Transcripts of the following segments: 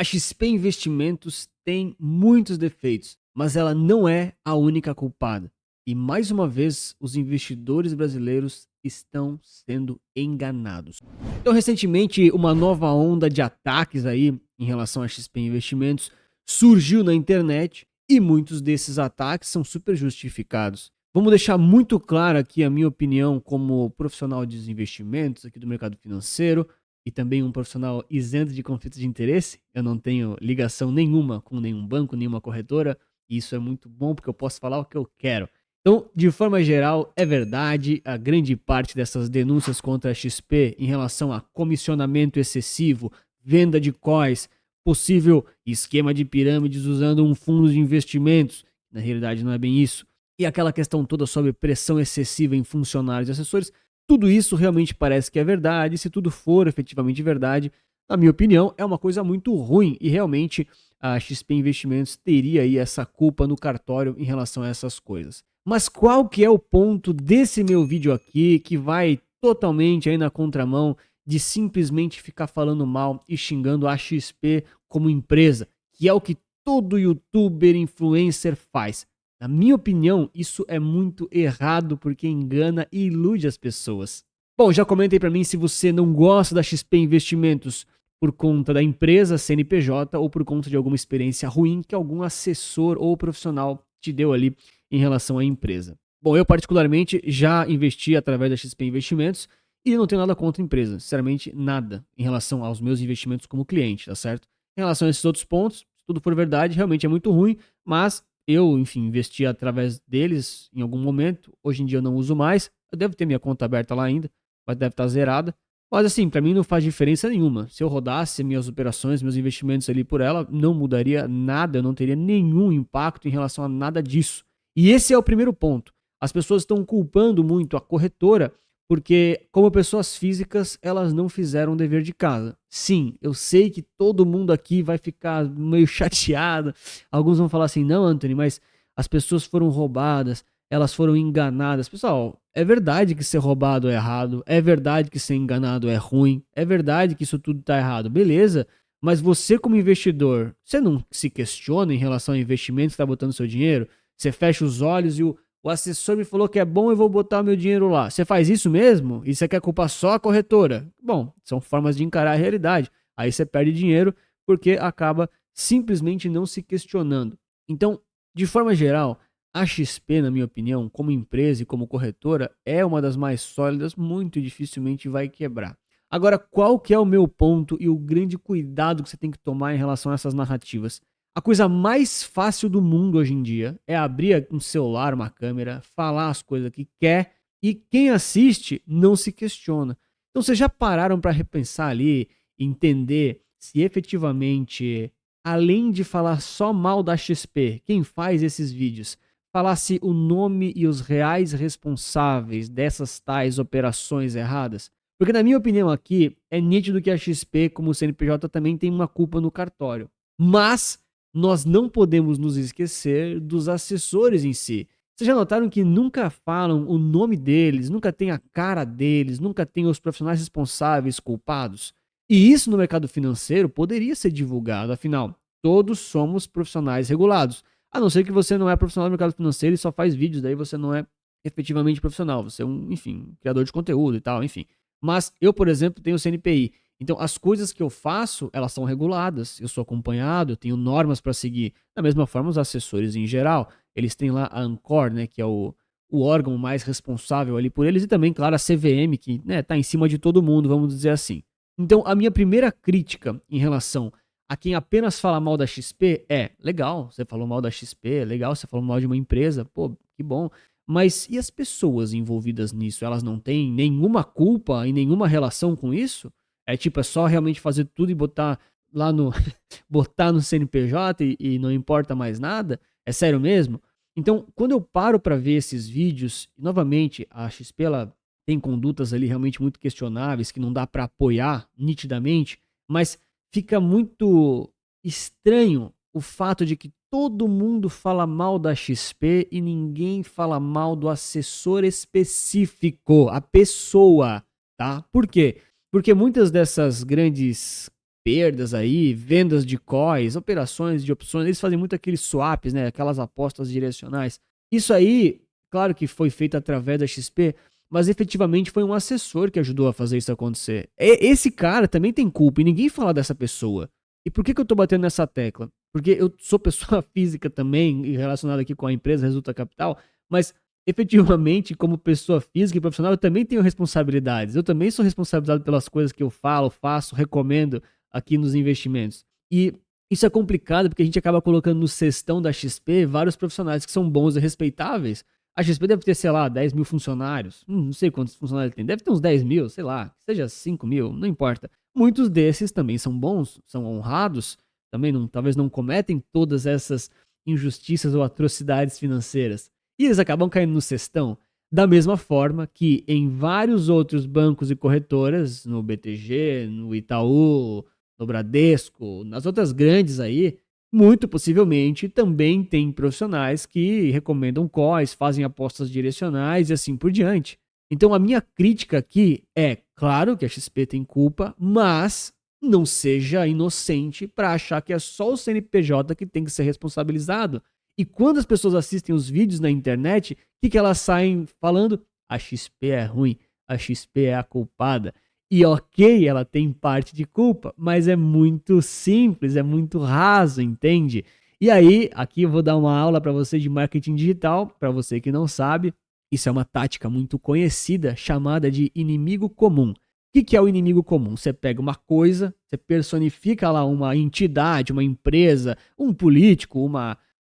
A XP Investimentos tem muitos defeitos, mas ela não é a única culpada. E mais uma vez, os investidores brasileiros estão sendo enganados. Então, recentemente, uma nova onda de ataques aí em relação a XP Investimentos surgiu na internet e muitos desses ataques são super justificados. Vamos deixar muito claro aqui a minha opinião como profissional de investimentos aqui do mercado financeiro e também um profissional isento de conflitos de interesse. Eu não tenho ligação nenhuma com nenhum banco, nenhuma corretora, e isso é muito bom porque eu posso falar o que eu quero. Então, de forma geral, é verdade, a grande parte dessas denúncias contra a XP em relação a comissionamento excessivo, venda de COIs, possível esquema de pirâmides usando um fundo de investimentos, na realidade não é bem isso, e aquela questão toda sobre pressão excessiva em funcionários e assessores, tudo isso realmente parece que é verdade. Se tudo for efetivamente verdade, na minha opinião, é uma coisa muito ruim e realmente a XP Investimentos teria aí essa culpa no cartório em relação a essas coisas. Mas qual que é o ponto desse meu vídeo aqui que vai totalmente aí na contramão de simplesmente ficar falando mal e xingando a XP como empresa, que é o que todo youtuber influencer faz? Na minha opinião, isso é muito errado porque engana e ilude as pessoas. Bom, já comenta aí pra mim se você não gosta da XP Investimentos por conta da empresa CNPJ ou por conta de alguma experiência ruim que algum assessor ou profissional te deu ali em relação à empresa. Bom, eu particularmente já investi através da XP Investimentos e não tenho nada contra a empresa, sinceramente nada em relação aos meus investimentos como cliente, tá certo? Em relação a esses outros pontos, se tudo for verdade, realmente é muito ruim, mas eu, enfim, investi através deles em algum momento. Hoje em dia eu não uso mais. Eu devo ter minha conta aberta lá ainda, mas deve estar zerada. Mas assim, para mim não faz diferença nenhuma. Se eu rodasse minhas operações, meus investimentos ali por ela, não mudaria nada, eu não teria nenhum impacto em relação a nada disso. E esse é o primeiro ponto. As pessoas estão culpando muito a corretora porque, como pessoas físicas, elas não fizeram o dever de casa. Sim, eu sei que todo mundo aqui vai ficar meio chateado. Alguns vão falar assim: não, Anthony, mas as pessoas foram roubadas, elas foram enganadas. Pessoal, é verdade que ser roubado é errado, é verdade que ser enganado é ruim, é verdade que isso tudo tá errado, beleza. Mas você, como investidor, você não se questiona em relação ao investimento que está botando seu dinheiro? Você fecha os olhos e o assessor me falou que é bom, eu vou botar o meu dinheiro lá. Você faz isso mesmo? E você quer culpar só a corretora? Bom, são formas de encarar a realidade. Aí você perde dinheiro porque acaba simplesmente não se questionando. Então, de forma geral, a XP, na minha opinião, como empresa e como corretora, é uma das mais sólidas, muito dificilmente vai quebrar. Agora, qual que é o meu ponto e o grande cuidado que você tem que tomar em relação a essas narrativas? A coisa mais fácil do mundo hoje em dia é abrir um celular, uma câmera, falar as coisas que quer e quem assiste não se questiona. Então vocês já pararam para repensar ali, entender se efetivamente, além de falar só mal da XP, quem faz esses vídeos, falasse o nome e os reais responsáveis dessas tais operações erradas? Porque na minha opinião aqui, é nítido que a XP, como o CNPJ, também tem uma culpa no cartório. Mas nós não podemos nos esquecer dos assessores em si. Vocês já notaram que nunca falam o nome deles, nunca tem a cara deles, nunca tem os profissionais responsáveis culpados? E isso no mercado financeiro poderia ser divulgado, afinal, todos somos profissionais regulados. A não ser que você não é profissional do mercado financeiro e só faz vídeos, daí você não é efetivamente profissional, você é um, enfim, criador de conteúdo e tal, enfim. Mas eu, por exemplo, tenho CNPI. Então, as coisas que eu faço, elas são reguladas. Eu sou acompanhado, eu tenho normas para seguir. Da mesma forma, os assessores em geral, eles têm lá a Ancor, né, que é o órgão mais responsável ali por eles, e também, claro, a CVM, que, né, tá em cima de todo mundo, vamos dizer assim. Então, a minha primeira crítica em relação a quem apenas fala mal da XP é: legal, você falou mal da XP, legal, você falou mal de uma empresa, pô, que bom. Mas e as pessoas envolvidas nisso? Elas não têm nenhuma culpa e nenhuma relação com isso? É tipo, é só realmente fazer tudo e botar lá no botar no CNPJ e não importa mais nada? É sério mesmo? Então, quando eu paro para ver esses vídeos, novamente, a XP ela tem condutas ali realmente muito questionáveis que não dá para apoiar nitidamente, mas fica muito estranho o fato de que todo mundo fala mal da XP e ninguém fala mal do assessor específico, a pessoa, tá? Por quê? Porque muitas dessas grandes perdas aí, vendas de COIs, operações de opções, eles fazem muito aqueles swaps, né, aquelas apostas direcionais. Isso aí, claro que foi feito através da XP, mas efetivamente foi um assessor que ajudou a fazer isso acontecer. Esse cara também tem culpa e ninguém fala dessa pessoa. E por que eu tô batendo nessa tecla? Porque eu sou pessoa física também, e relacionada aqui com a empresa Resulta Capital, mas efetivamente, como pessoa física e profissional, eu também tenho responsabilidades. Eu também sou responsabilizado pelas coisas que eu falo, faço, recomendo aqui nos investimentos. E isso é complicado porque a gente acaba colocando no cestão da XP vários profissionais que são bons e respeitáveis. A XP deve ter, sei lá, 10 mil funcionários. Não sei quantos funcionários tem. Deve ter uns 10 mil, sei lá, seja 5 mil, não importa. Muitos desses também são bons, são honrados, também talvez não cometem todas essas injustiças ou atrocidades financeiras. E eles acabam caindo no cestão. Da mesma forma que em vários outros bancos e corretoras, no BTG, no Itaú, no Bradesco, nas outras grandes aí, muito possivelmente também tem profissionais que recomendam COIs, fazem apostas direcionais e assim por diante. Então a minha crítica aqui é, claro que a XP tem culpa, mas não seja inocente para achar que é só o CNPJ que tem que ser responsabilizado. E quando as pessoas assistem os vídeos na internet, o que elas saem falando? A XP é ruim, a XP é a culpada. E ok, ela tem parte de culpa, mas é muito simples, é muito raso, entende? E aí, aqui eu vou dar uma aula para você de marketing digital, para você que não sabe. Isso é uma tática muito conhecida, chamada de inimigo comum. O que é o inimigo comum? Você pega uma coisa, você personifica lá uma entidade, uma empresa, um político,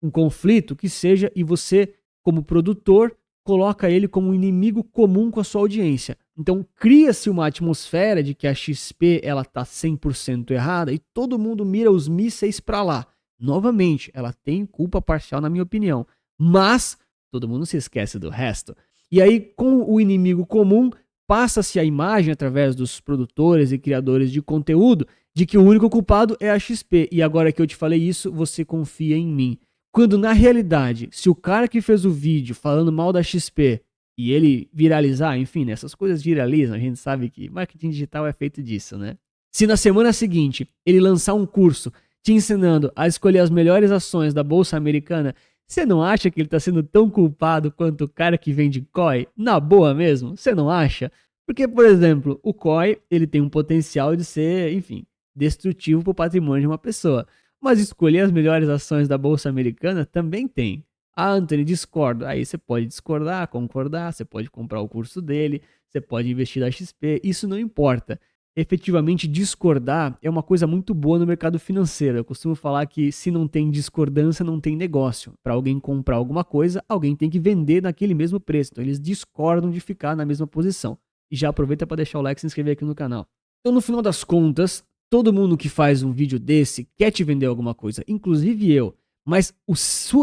um conflito, que seja, e você, como produtor, coloca ele como um inimigo comum com a sua audiência. Então, cria-se uma atmosfera de que a XP ela está 100% errada e todo mundo mira os mísseis para lá. Novamente, ela tem culpa parcial, na minha opinião, mas todo mundo se esquece do resto. E aí, com o inimigo comum, passa-se a imagem, através dos produtores e criadores de conteúdo, de que o único culpado é a XP. E agora que eu te falei isso, você confia em mim. Quando, na realidade, se o cara que fez o vídeo falando mal da XP e ele viralizar, enfim, né, essas coisas viralizam, a gente sabe que marketing digital é feito disso, né? Se na semana seguinte ele lançar um curso te ensinando a escolher as melhores ações da Bolsa Americana, você não acha que ele está sendo tão culpado quanto o cara que vende COI? Na boa mesmo? Você não acha? Porque, por exemplo, o COI ele tem um potencial de ser, enfim, destrutivo para o patrimônio de uma pessoa. Mas escolher as melhores ações da Bolsa Americana também tem. Ah, Anthony, discordo. Aí você pode discordar, concordar, você pode comprar o curso dele, você pode investir na XP, isso não importa. Efetivamente, discordar é uma coisa muito boa no mercado financeiro. Eu costumo falar que se não tem discordância, não tem negócio. Para alguém comprar alguma coisa, alguém tem que vender naquele mesmo preço. Então eles discordam de ficar na mesma posição. E já aproveita para deixar o like e se inscrever aqui no canal. Então, no final das contas, todo mundo que faz um vídeo desse quer te vender alguma coisa, inclusive eu. Mas a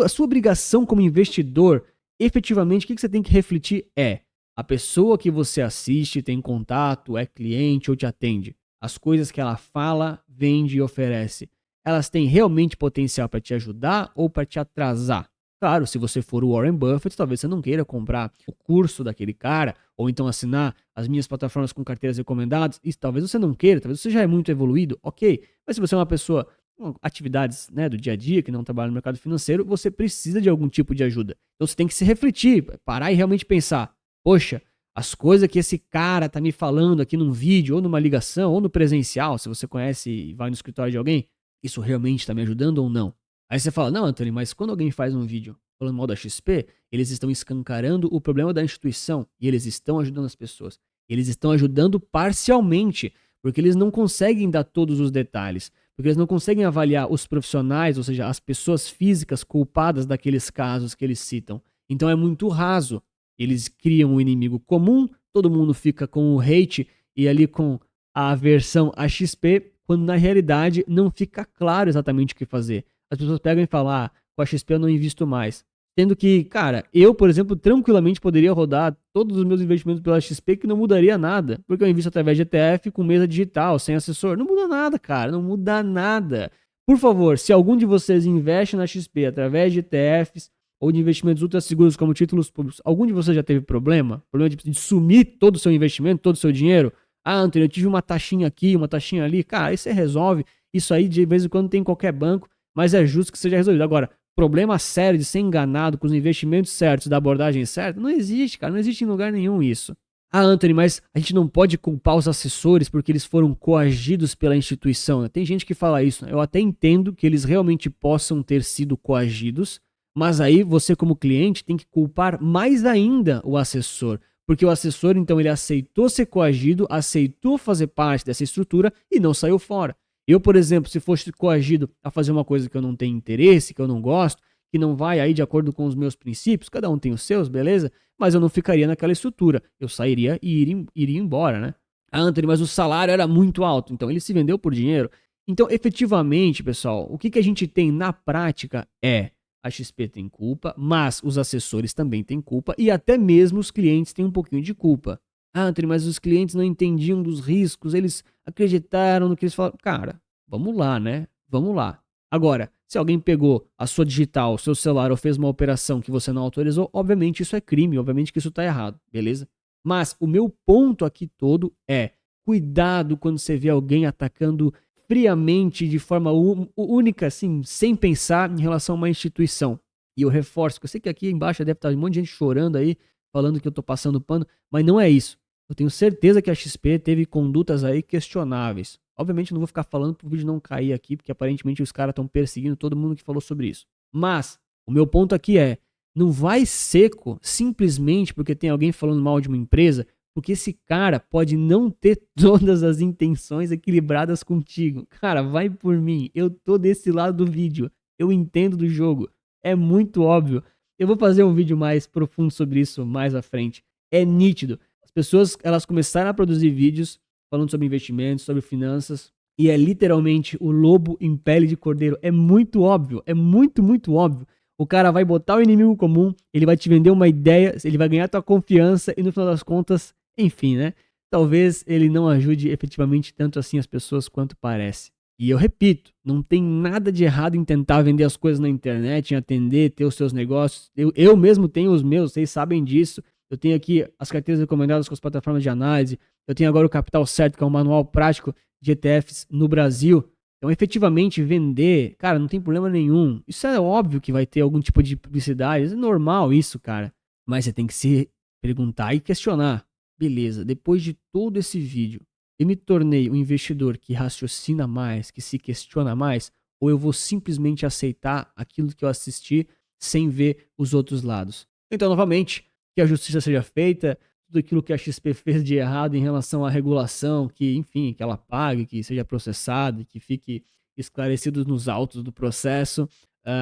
sua obrigação como investidor, efetivamente, o que você tem que refletir é: a pessoa que você assiste, tem contato, é cliente ou te atende, as coisas que ela fala, vende e oferece, elas têm realmente potencial para te ajudar ou para te atrasar? Claro, se você for o Warren Buffett, talvez você não queira comprar o curso daquele cara, ou então assinar as minhas plataformas com carteiras recomendadas. Isso talvez você não queira, talvez você já é muito evoluído, ok. Mas se você é uma pessoa com atividades, né, do dia a dia, que não trabalha no mercado financeiro, você precisa de algum tipo de ajuda. Então você tem que se refletir, parar e realmente pensar: poxa, as coisas que esse cara tá me falando aqui num vídeo, ou numa ligação, ou no presencial, se você conhece e vai no escritório de alguém, isso realmente está me ajudando ou não? Aí você fala: não, Anthony, mas quando alguém faz um vídeo falando mal da XP, eles estão escancarando o problema da instituição e eles estão ajudando as pessoas. Eles estão ajudando parcialmente, porque eles não conseguem dar todos os detalhes, porque eles não conseguem avaliar os profissionais, ou seja, as pessoas físicas culpadas daqueles casos que eles citam. Então é muito raso. Eles criam um inimigo comum, todo mundo fica com o hate e ali com a aversão à XP, quando na realidade não fica claro exatamente o que fazer. As pessoas pegam e falam: ah, com a XP eu não invisto mais. Sendo que, cara, eu, por exemplo, tranquilamente poderia rodar todos os meus investimentos pela XP, que não mudaria nada. Porque eu invisto através de ETF, com mesa digital, sem assessor. Não muda nada, cara, não muda nada. Por favor, se algum de vocês investe na XP através de ETFs ou de investimentos ultra seguros como títulos públicos, algum de vocês já teve problema? Problema de sumir todo o seu investimento, todo o seu dinheiro? Ah, Antônio, eu tive uma taxinha aqui, uma taxinha ali. Cara, aí você resolve. Isso aí de vez em quando tem em qualquer banco, mas é justo que seja resolvido. Agora, problema sério de ser enganado com os investimentos certos, da abordagem certa, não existe, cara. Não existe em lugar nenhum isso. Ah, Anthony, mas a gente não pode culpar os assessores porque eles foram coagidos pela instituição, né? Tem gente que fala isso, né? Eu até entendo que eles realmente possam ter sido coagidos, mas aí você, como cliente, tem que culpar mais ainda o assessor. Porque o assessor, então, ele aceitou ser coagido, aceitou fazer parte dessa estrutura e não saiu fora. Eu, por exemplo, se fosse coagido a fazer uma coisa que eu não tenho interesse, que eu não gosto, que não vai aí de acordo com os meus princípios, cada um tem os seus, beleza? Mas eu não ficaria naquela estrutura. Eu sairia e iria embora, né? Ah, Anthony, mas o salário era muito alto, então ele se vendeu por dinheiro. Então, efetivamente, pessoal, o que, que a gente tem na prática é a XP tem culpa, mas os assessores também têm culpa e até mesmo os clientes têm um pouquinho de culpa. Ah, Anthony, mas os clientes não entendiam dos riscos, eles acreditaram no que eles falaram. Cara, vamos lá, né? Vamos lá. Agora, se alguém pegou a sua digital, o seu celular ou fez uma operação que você não autorizou, obviamente isso é crime, obviamente que isso está errado, beleza? Mas o meu ponto aqui todo é cuidado quando você vê alguém atacando friamente, de forma única, assim, sem pensar em relação a uma instituição. E eu reforço, que eu sei que aqui embaixo deve estar um monte de gente chorando aí, falando que eu estou passando pano, mas não é isso. Eu tenho certeza que a XP teve condutas aí questionáveis. Obviamente eu não vou ficar falando para o vídeo não cair aqui, porque aparentemente os caras estão perseguindo todo mundo que falou sobre isso. Mas o meu ponto aqui é, não vai seco simplesmente porque tem alguém falando mal de uma empresa, porque esse cara pode não ter todas as intenções equilibradas contigo. Cara, vai por mim. Eu tô desse lado do vídeo. Eu entendo do jogo. É muito óbvio. Eu vou fazer um vídeo mais profundo sobre isso mais à frente. É nítido. As pessoas, elas começaram a produzir vídeos falando sobre investimentos, sobre finanças, e é literalmente o lobo em pele de cordeiro. É muito óbvio. É muito, muito óbvio. O cara vai botar o inimigo comum, ele vai te vender uma ideia, ele vai ganhar tua confiança e no final das contas, enfim, né? Talvez ele não ajude efetivamente tanto assim as pessoas quanto parece. E eu repito, não tem nada de errado em tentar vender as coisas na internet, em atender, ter os seus negócios. Eu mesmo tenho os meus, vocês sabem disso. Eu tenho aqui as carteiras recomendadas com as plataformas de análise. Eu tenho agora o Capital Certo, que é um manual prático de ETFs no Brasil. Então, efetivamente, vender, cara, não tem problema nenhum. Isso é óbvio que vai ter algum tipo de publicidade. É normal isso, cara. Mas você tem que se perguntar e questionar. Beleza, depois de todo esse vídeo, eu me tornei um investidor que raciocina mais, que se questiona mais, ou eu vou simplesmente aceitar aquilo que eu assisti sem ver os outros lados? Então, novamente, que a justiça seja feita, tudo aquilo que a XP fez de errado em relação à regulação, que, enfim, que ela pague, que seja processado, que fique esclarecido nos autos do processo.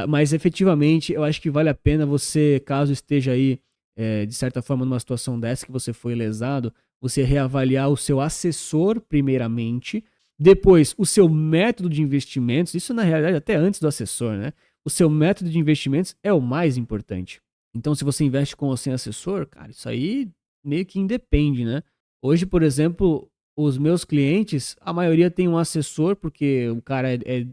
Mas efetivamente, eu acho que vale a pena você, caso esteja aí de certa forma, numa situação dessa que você foi lesado, você reavaliar o seu assessor, primeiramente, depois o seu método de investimentos, isso na realidade até antes do assessor, né? O seu método de investimentos é o mais importante. Então, se você investe com ou sem assessor, cara, isso aí meio que independe, né? Hoje, por exemplo, os meus clientes, a maioria tem um assessor, porque o cara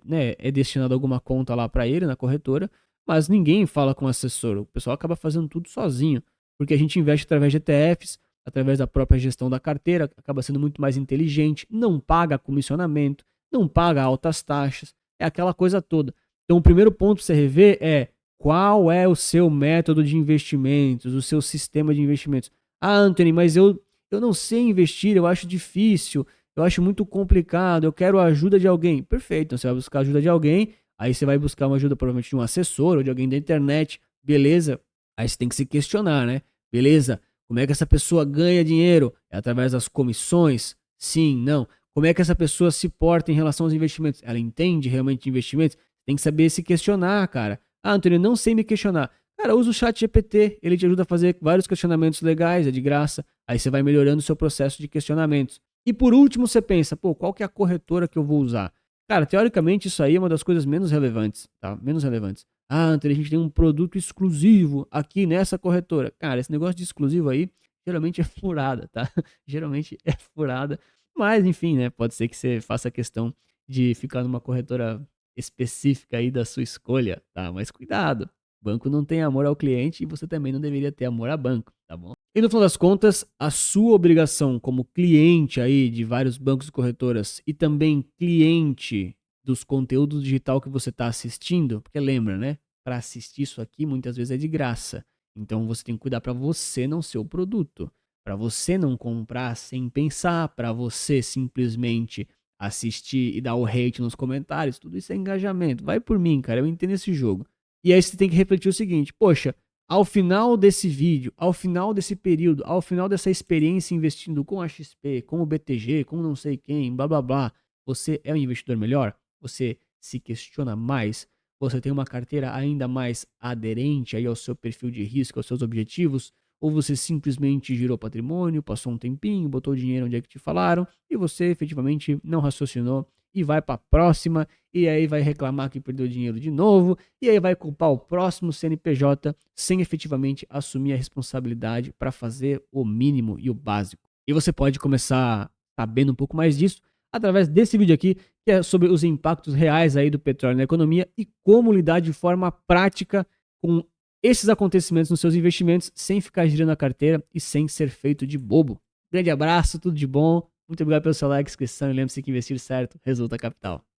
né, é destinado a alguma conta lá para ele na corretora, mas ninguém fala com o assessor. O pessoal acaba fazendo tudo sozinho, porque a gente investe através de ETFs, através da própria gestão da carteira, acaba sendo muito mais inteligente, não paga comissionamento, não paga altas taxas, é aquela coisa toda. Então, o primeiro ponto para você rever é qual é o seu método de investimentos, o seu sistema de investimentos. Ah, Anthony, mas eu não sei investir, eu acho difícil, eu acho muito complicado, eu quero a ajuda de alguém. Perfeito, então você vai buscar a ajuda de alguém. Aí você vai buscar uma ajuda provavelmente de um assessor ou de alguém da internet, beleza? Aí você tem que se questionar, né? Beleza, como é que essa pessoa ganha dinheiro? É através das comissões? Sim, não. Como é que essa pessoa se porta em relação aos investimentos? Ela entende realmente de investimentos? Tem que saber se questionar, cara. Ah, Antônio, não sei me questionar. Cara, usa o chat GPT, ele te ajuda a fazer vários questionamentos legais, é de graça. Aí você vai melhorando o seu processo de questionamentos. E por último você pensa, pô, qual que é a corretora que eu vou usar? Cara, teoricamente isso aí é uma das coisas menos relevantes, tá? Menos relevantes. Ah, Antônio, a gente tem um produto exclusivo aqui nessa corretora. Cara, esse negócio de exclusivo aí, geralmente é furada, tá? Geralmente é furada. Mas, enfim, né? Pode ser que você faça questão de ficar numa corretora específica aí da sua escolha, tá? Mas cuidado. Banco não tem amor ao cliente e você também não deveria ter amor a banco, tá bom? E no final das contas, a sua obrigação como cliente aí de vários bancos e corretoras e também cliente dos conteúdos digital que você está assistindo, porque lembra, né? Para assistir isso aqui muitas vezes é de graça. Então você tem que cuidar para você não ser o produto, para você não comprar sem pensar, para você simplesmente assistir e dar o hate nos comentários, tudo isso é engajamento. Vai por mim, cara, eu entendo esse jogo. E aí você tem que refletir o seguinte: poxa, ao final desse vídeo, ao final desse período, ao final dessa experiência investindo com a XP, com o BTG, com não sei quem, blá blá blá, você é um investidor melhor? Você se questiona mais? Você tem uma carteira ainda mais aderente aí ao seu perfil de risco, aos seus objetivos? Ou você simplesmente girou patrimônio, passou um tempinho, botou dinheiro onde é que te falaram e você efetivamente não raciocinou e vai para a próxima e aí vai reclamar que perdeu dinheiro de novo e aí vai culpar o próximo CNPJ sem efetivamente assumir a responsabilidade para fazer o mínimo e o básico. E você pode começar sabendo um pouco mais disso através desse vídeo aqui, que é sobre os impactos reais aí do petróleo na economia e como lidar de forma prática com esses acontecimentos nos seus investimentos sem ficar girando a carteira e sem ser feito de bobo. Grande abraço, tudo de bom. Muito obrigado pelo seu like, inscrição e lembre-se que investir certo resulta capital.